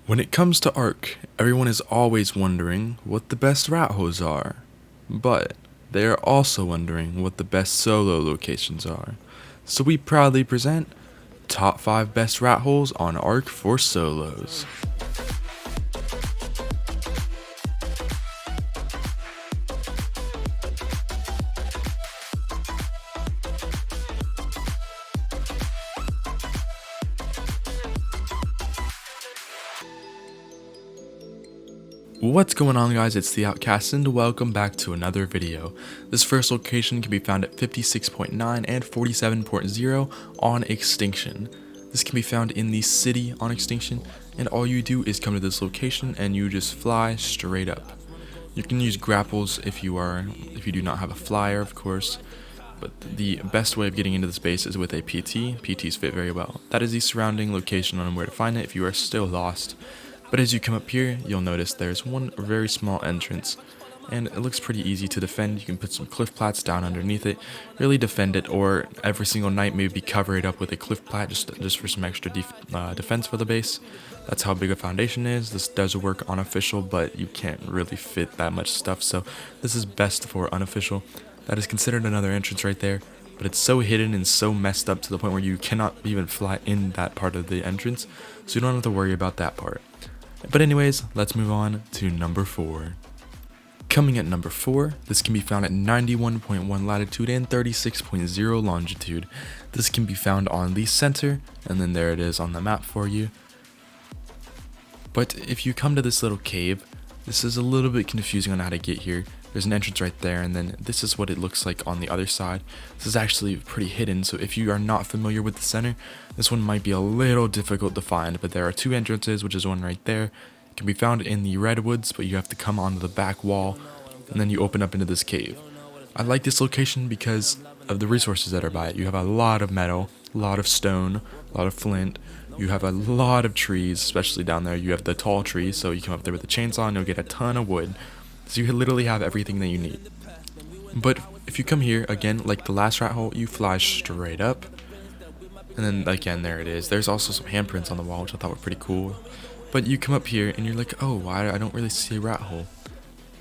When it comes to ARK, everyone is always wondering what the best rat holes are, but they are also wondering what the best solo locations are. So we proudly present top 5 best rat holes on ARK for solos. What's going on, guys? It's the Outcasts and welcome back to another video. This first location can be found at 56.9 and 47.0 on Extinction. This can be found in the city on Extinction, and all you do is come to this location and you just fly straight up. You can use grapples if you do not have a flyer, of course, but the best way of getting into this base is with a PT. PTs fit very well. That is the surrounding location on where to find it if you are still lost. But as you come up here, you'll notice there's one very small entrance, and it looks pretty easy to defend. You can put some cliff plats down underneath it, really defend it, or every single night maybe cover it up with a cliff plat just for some extra defense for the base. That's how big a foundation is. This does work unofficial, but you can't really fit that much stuff, so this is best for unofficial. That is considered another entrance right there, but it's so hidden and so messed up to the point where you cannot even fly in that part of the entrance, so you don't have to worry about that part. But anyways, let's move on to number 4. Coming at number 4, this can be found at 91.1 latitude and 36.0 longitude. This can be found on the center, and then there it is on the map for you. But if you come to this little cave, this is a little bit confusing on how to get here. There's an entrance right there, and then this is what it looks like on the other side. This is actually pretty hidden, so if you are not familiar with the center, this one might be a little difficult to find. But there are 2 entrances, which is one right there. It can be found in the redwoods, but you have to come onto the back wall, and then you open up into this cave. I like this location because of the resources that are by it. You have a lot of metal, a lot of stone, a lot of flint. You have a lot of trees, especially down there. You have the tall trees, so you come up there with a chainsaw and you'll get a ton of wood. So you literally have everything that you need. But if you come here, again, like the last rat hole, you fly straight up. And then again, there it is. There's also some handprints on the wall, which I thought were pretty cool. But you come up here and you're like, oh, I don't really see a rat hole.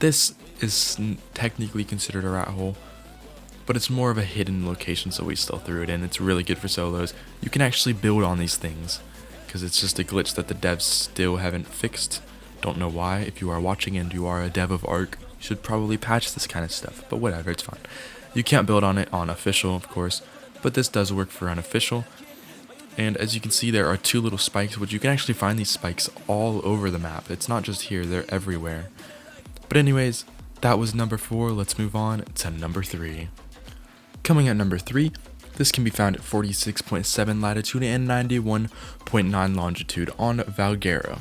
This is technically considered a rat hole, but it's more of a hidden location, so we still threw it in. It's really good for solos. You can actually build on these things, because it's just a glitch that the devs still haven't fixed. Don't know why. If you are watching and you are a dev of ARK, you should probably patch this kind of stuff, but whatever, it's fine. You can't build on it on official, of course, but this does work for unofficial. And as you can see, there are 2 little spikes, which you can actually find these spikes all over the map. It's not just here, they're everywhere. But anyways, that was number 4. Let's move on to number 3. Coming at number 3, this can be found at 46.7 latitude and 91.9 longitude on Valguero.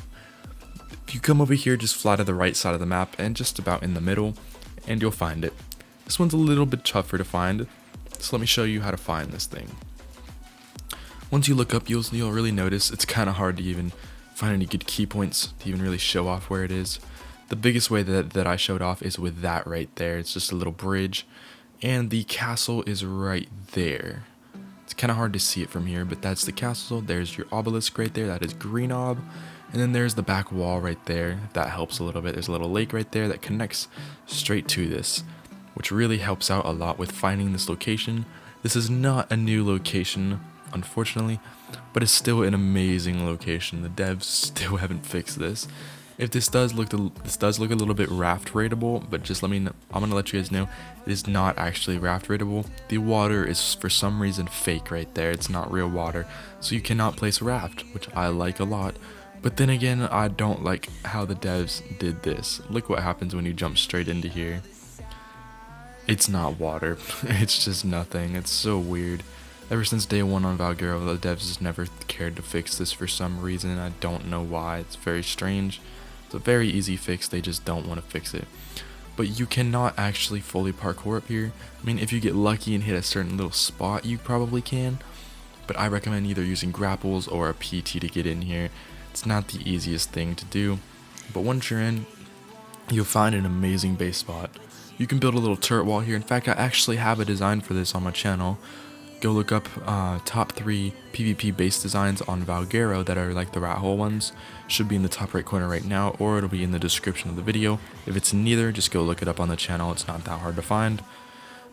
If you come over here, just fly to the right side of the map and just about in the middle, and you'll find it. This one's a little bit tougher to find, so let me show you how to find this thing. Once you look up, you'll really notice it's kind of hard to even find any good key points to even really show off where it is. The biggest way that I showed off is with that right there. It's just a little bridge, and the castle is right there. It's kind of hard to see it from here, but that's the castle. There's your obelisk right there. That is Green Ob. And then there's the back wall right there. If that helps a little bit. There's a little lake right there that connects straight to this, which really helps out a lot with finding this location. This is not a new location, unfortunately, but it's still an amazing location. The devs still haven't fixed this. If this does look a little bit raft raidable, but just let me know, I'm gonna let you guys know it is not actually raft raidable. The water is for some reason fake right there. It's not real water, so you cannot place a raft, which I like a lot. But then again, I don't like how the devs did this. Look what happens when you jump straight into here. It's not water. It's just nothing. It's so weird. Ever since day 1 on Valguero, the devs just never cared to fix this for some reason. I don't know why. It's very strange. It's a very easy fix, they just don't want to fix it. But you cannot actually fully parkour up here. I mean, if you get lucky and hit a certain little spot, you probably can. But I recommend either using grapples or a PT to get in here. It's not the easiest thing to do. But once you're in, you'll find an amazing base spot. You can build a little turret wall here. In fact, I actually have a design for this on my channel. go look up top 3 PvP base designs on Valguero that are like the rat hole ones. Should be in the top right corner right now, or it'll be in the description of the video. If it's neither, just go look it up on the channel. It's not that hard to find.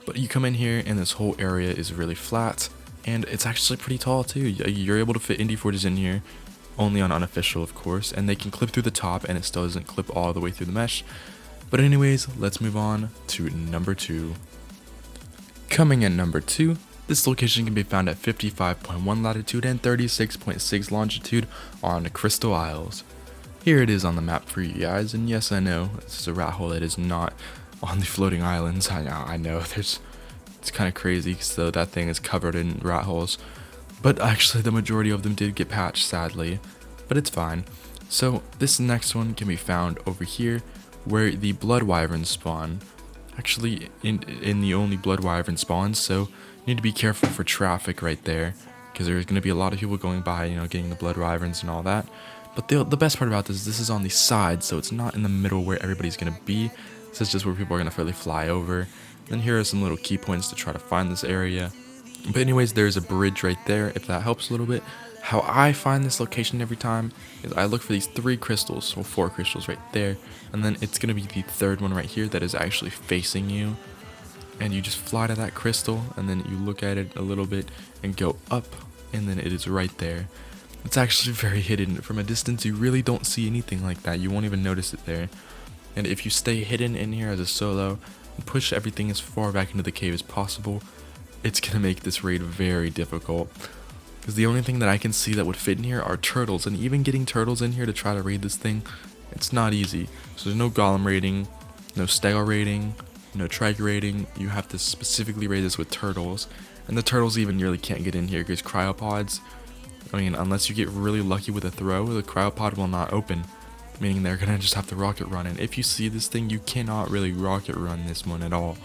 But you come in here and this whole area is really flat, and it's actually pretty tall too. You're able to fit indie forges in here, only on unofficial of course, and they can clip through the top and it still doesn't clip all the way through the mesh. But anyways, let's move on to number 2. Coming in number 2, this location can be found at 55.1 latitude and 36.6 longitude on Crystal Isles. Here it is on the map for you guys, and yes, I know, this is a rat hole that is not on the floating islands. I know, it's kind of crazy because that thing is covered in rat holes. But actually the majority of them did get patched, sadly, but it's fine. So this next one can be found over here where the blood wyverns spawn. Actually in the only blood wyvern spawns, so you need to be careful for traffic right there, because there's going to be a lot of people going by, you know, getting the blood wyverns and all that. But the best part about this is on the side, so it's not in the middle where everybody's going to be. This is just where people are going to really fly over. Then here are some little key points to try to find this area. But anyways, there's a bridge right there, if that helps a little bit. How I find this location every time is I look for these 3 crystals, well 4 crystals right there, and then it's going to be the third one right here that is actually facing you. And you just fly to that crystal, and then you look at it a little bit and go up, and then it is right there. It's actually very hidden. From a distance, you really don't see anything like that. You won't even notice it there. And if you stay hidden in here as a solo and push everything as far back into the cave as possible, it's going to make this raid very difficult. Because the only thing that I can see that would fit in here are turtles, and even getting turtles in here to try to raid this thing, it's not easy. So there's no golem raiding, no stego raiding, no trike raiding. You have to specifically raid this with turtles, and the turtles even really can't get in here because cryopods, I mean, unless you get really lucky with a throw, the cryopod will not open, meaning they're gonna just have to rocket run. And if you see this thing, you cannot really rocket run this one at all.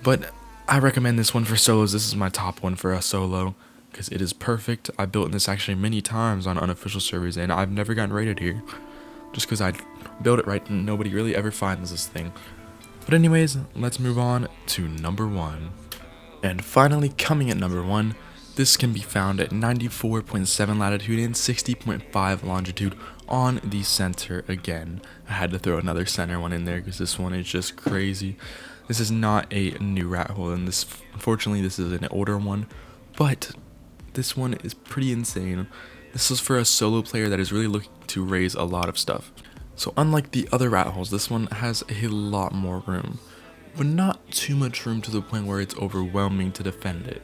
But I recommend this one for solos. This is my top one for a solo, because it is perfect. I built this actually many times on unofficial servers, and I've never gotten raided here, just because I built it right and nobody really ever finds this thing. But anyways, let's move on to number 1. And finally, coming at number 1, this can be found at 94.7 latitude and 60.5 longitude on the center again. I had to throw another center one in there because this one is just crazy. This is not a new rat hole, and unfortunately this is an older one, but this one is pretty insane. This is for a solo player that is really looking to raise a lot of stuff. So unlike the other rat holes, this one has a lot more room, but not too much room to the point where it's overwhelming to defend it.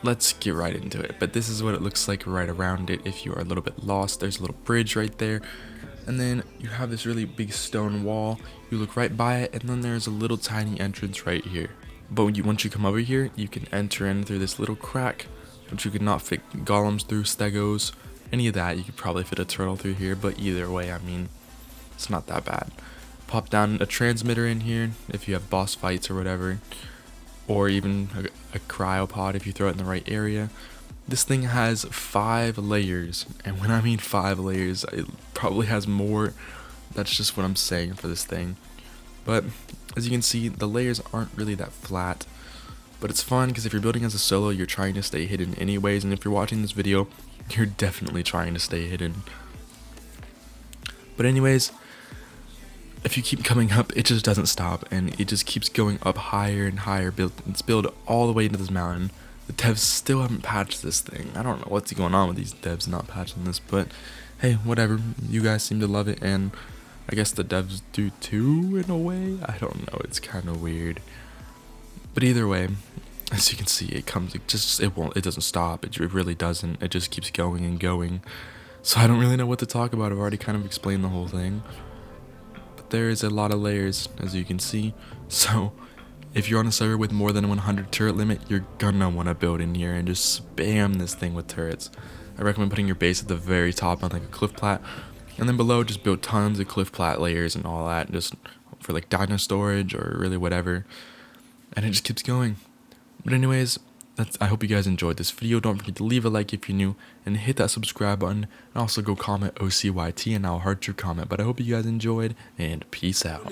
Let's get right into it. But this is what it looks like right around it. If you are a little bit lost, there's a little bridge right there, and then you have this really big stone wall. You look right by it, and then there's a little tiny entrance right here. But once you come over here, you can enter in through this little crack, which you could not fit golems through, stegos, any of that. You could probably fit a turtle through here, but either way, I mean, it's not that bad. Pop down a transmitter in here if you have boss fights or whatever, or even a cryopod if you throw it in the right area. This thing has 5 layers, and when I mean 5 layers, it probably has more. That's just what I'm saying for this thing. But as you can see, the layers aren't really that flat, but it's fun because if you're building as a solo, you're trying to stay hidden anyways, and if you're watching this video, you're definitely trying to stay hidden. But anyways, if you keep coming up, it just doesn't stop, and it just keeps going up higher and higher. It's built all the way into this mountain. The devs still haven't patched this thing. I don't know what's going on with these devs not patching this, but hey, whatever. You guys seem to love it, and I guess the devs do too, in a way. I don't know, it's kind of weird. But either way, as you can see, it doesn't stop. It really doesn't. It just keeps going and going. So I don't really know what to talk about. I've already kind of explained the whole thing. But there is a lot of layers, as you can see. So if you're on a server with more than 100 turret limit, you're gonna want to build in here and just spam this thing with turrets. I recommend putting your base at the very top on like a cliff plat, and then below just build tons of cliff plat layers and all that, just for like dino storage or really whatever. And it just keeps going. But anyways, I hope you guys enjoyed this video. Don't forget to leave a like if you're new, and hit that subscribe button, and also go comment OCYT and I'll heart your comment. But I hope you guys enjoyed, and peace out.